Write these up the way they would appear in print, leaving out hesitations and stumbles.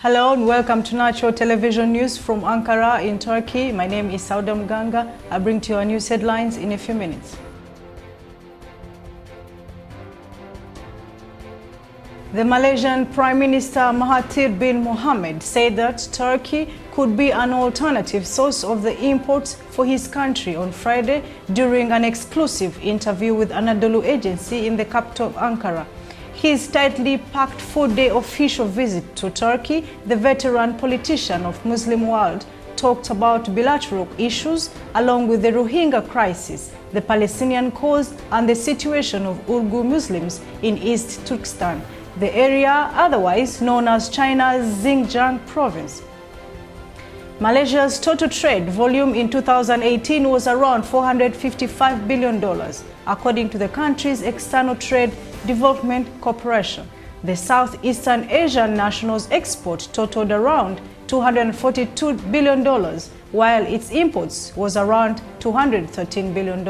Hello and welcome to Natural Television News from Ankara in Turkey. My name is Sauda Mganga. I'll bring to you our news headlines in a few minutes. The Malaysian Prime Minister Mahathir bin Mohamad said that Turkey could be an alternative source of the imports for his country on Friday during an exclusive interview with Anadolu Agency in the capital of Ankara. His tightly packed four-day official visit to Turkey, the veteran politician of Muslim world talked about bilateral issues along with the Rohingya crisis, the Palestinian cause and the situation of Uyghur Muslims in East Turkestan, the area otherwise known as China's Xinjiang province. Malaysia's total trade volume in 2018 was around $455 billion, according to the country's External Trade Development Corporation. The Southeastern Asian nationals' export totaled around $242 billion, while its imports was around $213 billion.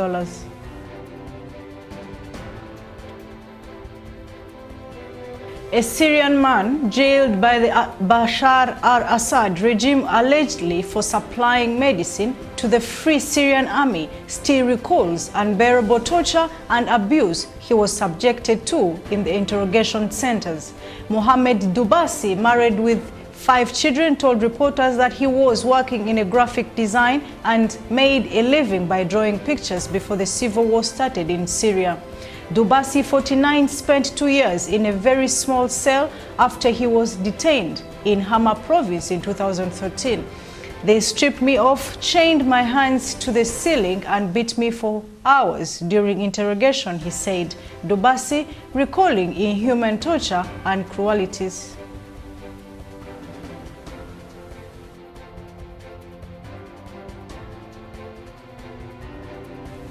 A Syrian man jailed by the Bashar al-Assad regime allegedly for supplying medicine to the Free Syrian Army still recalls unbearable torture and abuse he was subjected to in the interrogation centers. Mohamed Dubasi, married with 5 children, told reporters that he was working in a graphic design and made a living by drawing pictures before the civil war started in Syria. Dubasi, 49, spent 2 years in a very small cell after he was detained in Hama province in 2013. They stripped me off, chained my hands to the ceiling and beat me for hours during interrogation, he said, Dubasi recalling inhuman torture and cruelties.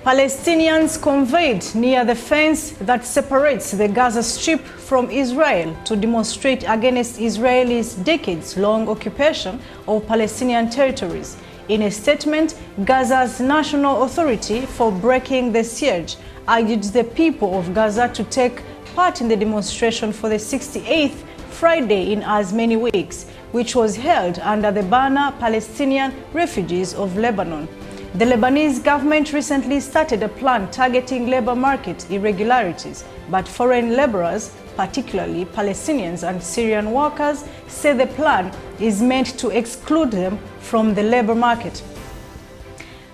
Palestinians conveyed near the fence that separates the Gaza Strip from Israel to demonstrate against Israel's decades-long occupation of Palestinian territories. In a statement, Gaza's National Authority for Breaking the Siege urged the people of Gaza to take part in the demonstration for the 68th Friday in as many weeks, which was held under the banner Palestinian Refugees of Lebanon. The Lebanese government recently started a plan targeting labor market irregularities, but foreign laborers, particularly Palestinians and Syrian workers, say the plan is meant to exclude them from the labor market.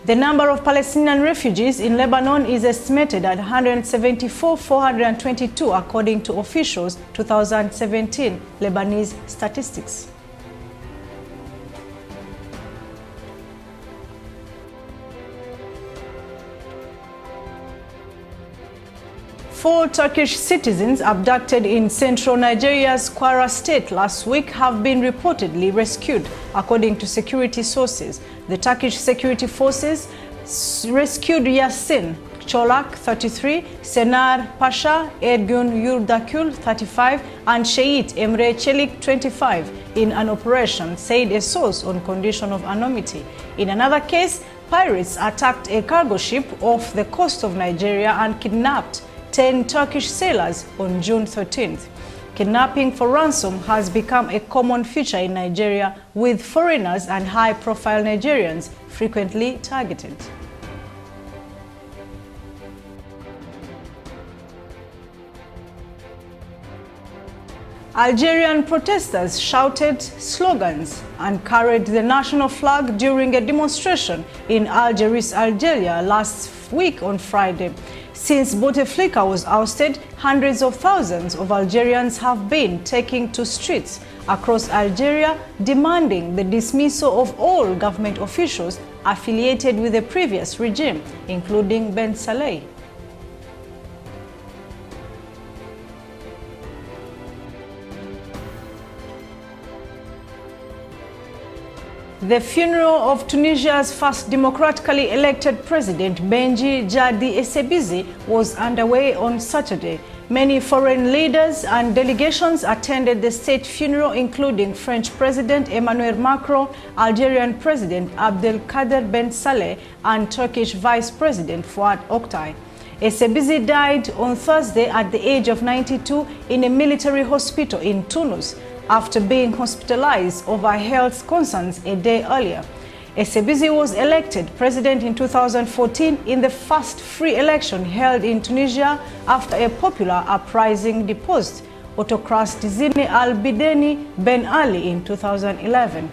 The number of Palestinian refugees in Lebanon is estimated at 174,422 according to officials' 2017 Lebanese statistics. Four Turkish citizens abducted in central Nigeria's Kwara state last week have been reportedly rescued, according to security sources. The Turkish security forces rescued Yasin Çolak, 33, Senar Pasha, Ergun Yurdakul, 35, and Şehit Emre Çelik, 25, in an operation, said a source on condition of anonymity. In another case, pirates attacked a cargo ship off the coast of Nigeria and kidnapped 10 Turkish sailors on June 13th. Kidnapping for ransom has become a common feature in Nigeria, with foreigners and high-profile Nigerians frequently targeted. Algerian protesters shouted slogans and carried the national flag during a demonstration in Algiers, Algeria last week on Friday. Since Bouteflika was ousted, hundreds of thousands of Algerians have been taking to streets across Algeria demanding the dismissal of all government officials affiliated with the previous regime, including Ben Saleh. The funeral of Tunisia's first democratically elected president, Benji Jadi Essebsi, was underway on Saturday. Many foreign leaders and delegations attended the state funeral, including French President Emmanuel Macron, Algerian President Abdelkader Ben Saleh, and Turkish Vice President Fuat Oktay. Essebsi died on Thursday at the age of 92 in a military hospital in Tunis. after being hospitalized over health concerns a day earlier. Essebsi was elected president in 2014 in the first free election held in Tunisia after a popular uprising deposed autocrat Zine Al Abidine Ben Ali in 2011.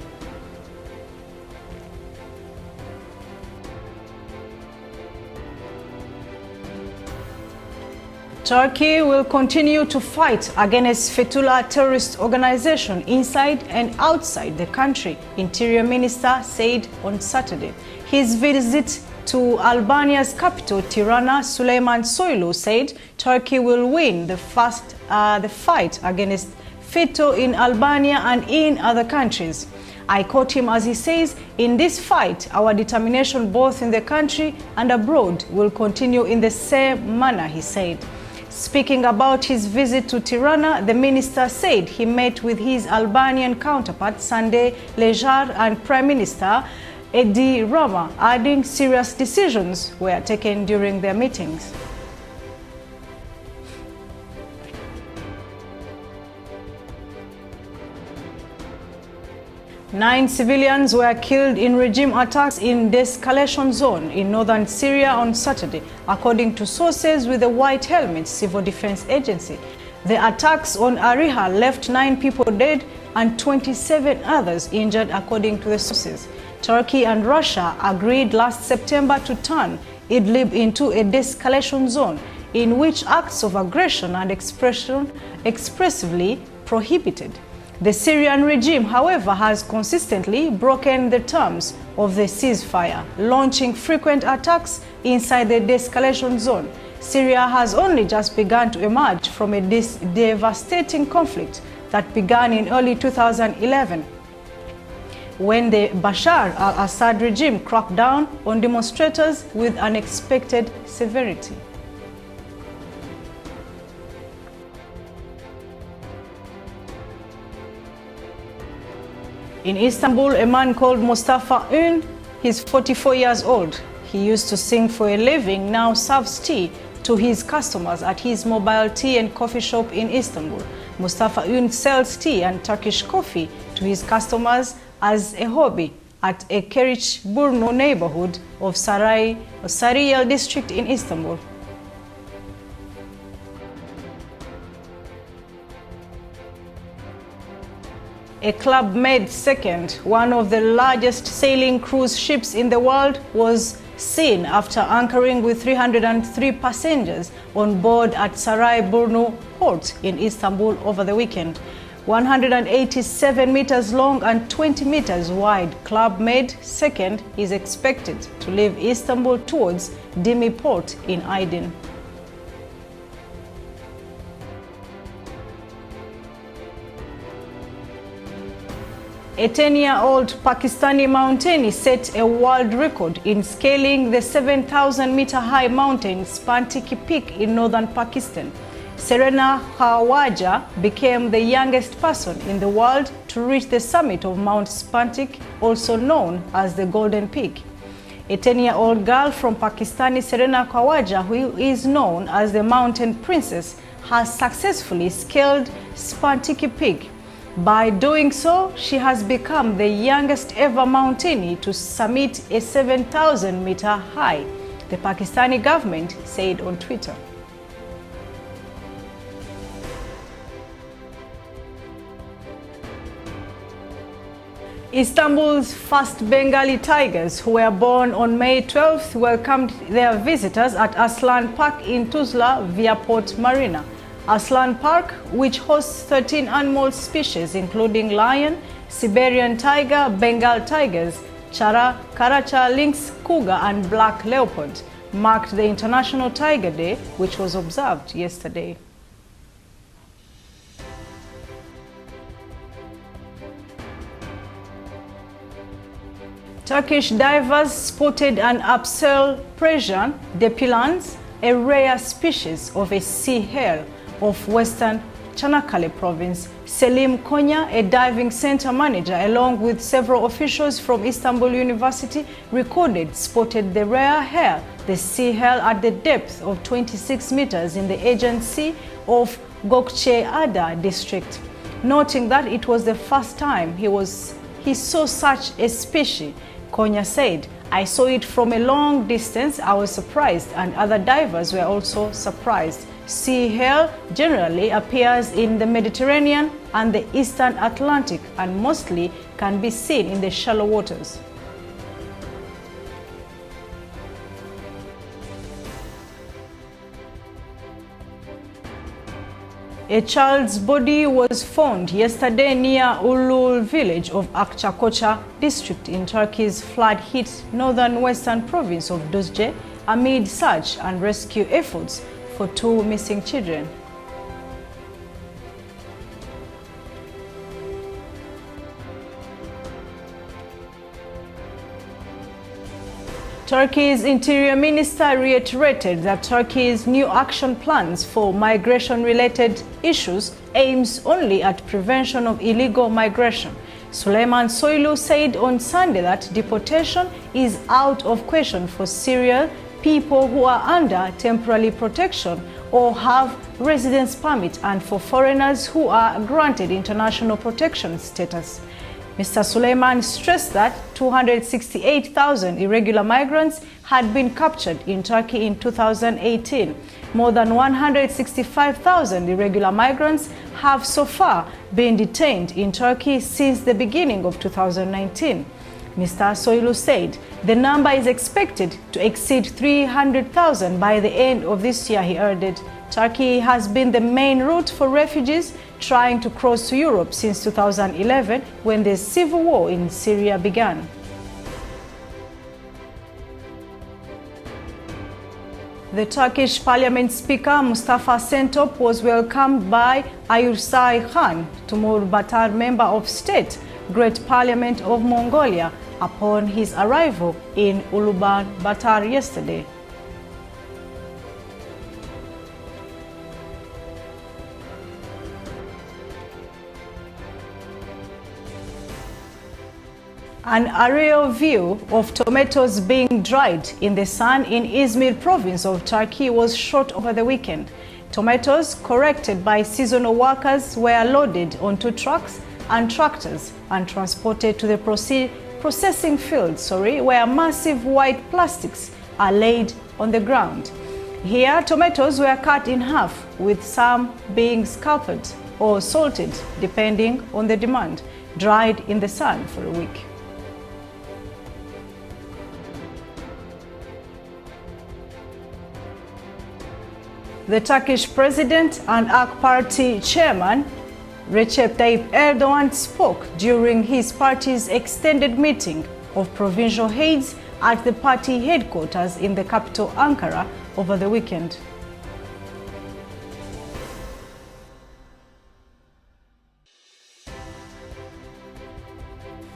Turkey will continue to fight against Fethullah terrorist organization inside and outside the country, Interior Minister said on Saturday. His visit to Albania's capital, Tirana, Suleyman Soylu said Turkey will win the fight against FETÖ in Albania and in other countries. I quote him as he says, "In this fight, our determination both in the country and abroad will continue in the same manner," he said. Speaking about his visit to Tirana, the minister said he met with his Albanian counterpart Sande Lejar and Prime Minister Edi Rama, adding serious decisions were taken during their meetings. Nine civilians were killed in regime attacks in de-escalation zone in northern Syria on Saturday, according to sources with the White Helmet Civil Defense Agency. The attacks on Ariha left 9 people dead and 27 others injured, according to the sources. Turkey and Russia agreed last September to turn Idlib into a de-escalation zone in which acts of aggression and expressively prohibited. The Syrian regime, however, has consistently broken the terms of the ceasefire, launching frequent attacks inside the de-escalation zone. Syria has only just begun to emerge from a devastating conflict that began in early 2011, when the Bashar al-Assad regime cracked down on demonstrators with unexpected severity. In Istanbul, a man called Mustafa Ün, he's 44 years old. He used to sing for a living, now serves tea to his customers at his mobile tea and coffee shop in Istanbul. Mustafa Ün sells tea and Turkish coffee to his customers as a hobby at a Keriçburnu neighborhood of Sarıyer district in Istanbul. A Club Med Second, one of the largest sailing cruise ships in the world, was seen after anchoring with 303 passengers on board at Sarayburnu port in Istanbul over the weekend. 187 meters long and 20 meters wide, Club Med Second is expected to leave Istanbul towards Dimi port in Aydın. A 10-year-old Pakistani mountaineer set a world record in scaling the 7,000-meter-high mountain Spandiki Peak in northern Pakistan. Serena Khawaja became the youngest person in the world to reach the summit of Mount Spandiki, also known as the Golden Peak. A 10-year-old girl from Pakistani, Serena Khawaja, who is known as the Mountain Princess, has successfully scaled Spandiki Peak. By doing so, she has become the youngest ever mountaineer to summit a 7,000-meter high, the Pakistani government said on Twitter. Istanbul's first Bengali tigers, who were born on May 12th, welcomed their visitors at Aslan Park in Tuzla via Port Marina. Aslan Park, which hosts 13 animal species including lion, Siberian tiger, Bengal tigers, Karacha lynx, cougar and black leopard, marked the International Tiger Day, which was observed yesterday. Turkish divers spotted an Apsel Persian depilans, a rare species of a sea hare of western Çanakkale province. Selim Konya, a diving center manager, along with several officials from Istanbul University, spotted the rare hare, the sea hare, at the depth of 26 meters in the Aegean Sea of Gökçeada district. noting that it was the first time he saw such a species. Konya said, "I saw it from a long distance. I was surprised, and other divers were also surprised." Sea hell generally appears in the Mediterranean and the Eastern Atlantic and mostly can be seen in the shallow waters. A child's body was found yesterday near Ulul village of Akçakoça district in Turkey's flood-hit northern western province of Düzce amid search and rescue efforts for 2 missing children. Turkey's Interior Minister reiterated that Turkey's new action plans for migration-related issues aims only at prevention of illegal migration. Süleyman Soylu said on Sunday that deportation is out of question for Syrian people who are under temporary protection or have residence permit and for foreigners who are granted international protection status. Mr. Süleyman stressed that 268,000 irregular migrants had been captured in Turkey in 2018. More than 165,000 irregular migrants have so far been detained in Turkey since the beginning of 2019. Mr. Soylu said the number is expected to exceed 300,000 by the end of this year, he added. Turkey has been the main route for refugees trying to cross to Europe since 2011 when the civil war in Syria began. The Turkish Parliament Speaker Mustafa Şentop was welcomed by Ayursay Khan, Timur Batar Member of State, Great Parliament of Mongolia, upon his arrival in Ulaanbaatar yesterday. An aerial view of tomatoes being dried in the sun in Izmir province of Turkey was shot over the weekend. Tomatoes collected by seasonal workers were loaded onto trucks and tractors and transported to the processing fields, where massive white plastics are laid on the ground. Here, tomatoes were cut in half, with some being scalped or salted, depending on the demand, dried in the sun for a week. The Turkish president and AK Party chairman Recep Tayyip Erdogan spoke during his party's extended meeting of provincial heads at the party headquarters in the capital Ankara over the weekend.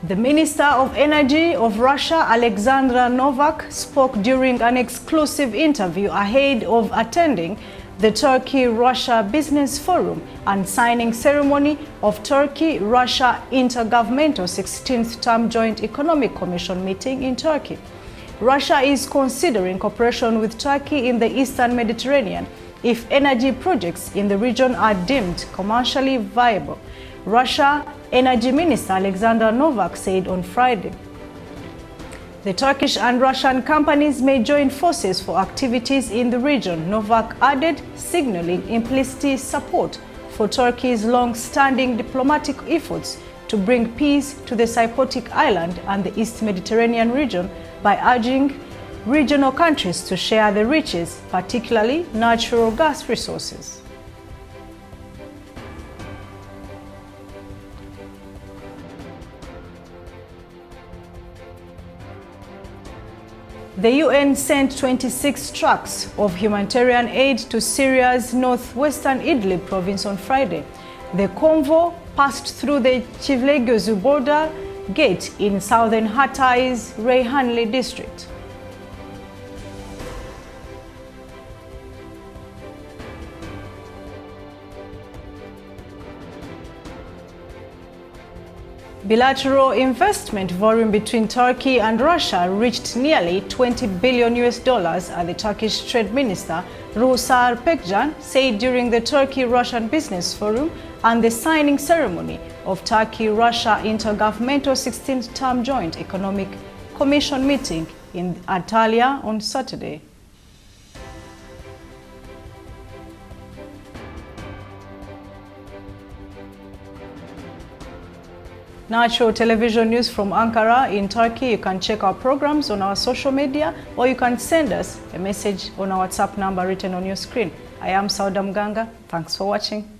The Minister of Energy of Russia, Alexandra Novak, spoke during an exclusive interview ahead of attending the Turkey-Russia Business Forum and signing ceremony of Turkey-Russia Intergovernmental 16th Term Joint Economic Commission meeting in Turkey. Russia is considering cooperation with Turkey in the Eastern Mediterranean if energy projects in the region are deemed commercially viable, Russia Energy Minister Alexander Novak said on Friday. The Turkish and Russian companies may join forces for activities in the region, Novak added, signaling implicit support for Turkey's long-standing diplomatic efforts to bring peace to the Cypriot island and the East Mediterranean region by urging regional countries to share the riches, particularly natural gas resources. The UN sent 26 trucks of humanitarian aid to Syria's northwestern Idlib province on Friday. The convoy passed through the Çivlegözü border gate in southern Hatay's Reyhanli district. Bilateral investment volume between Turkey and Russia reached nearly $20 billion at the Turkish Trade Minister Rusar Pekcan said during the Turkey-Russian Business Forum and the signing ceremony of Turkey-Russia Intergovernmental 16th Term Joint Economic Commission meeting in Antalya on Saturday. Natural television news from Ankara in Turkey. You can check our programs on our social media, or you can send us a message on our WhatsApp number written on your screen. I am Sauda Mganga. Thanks for watching.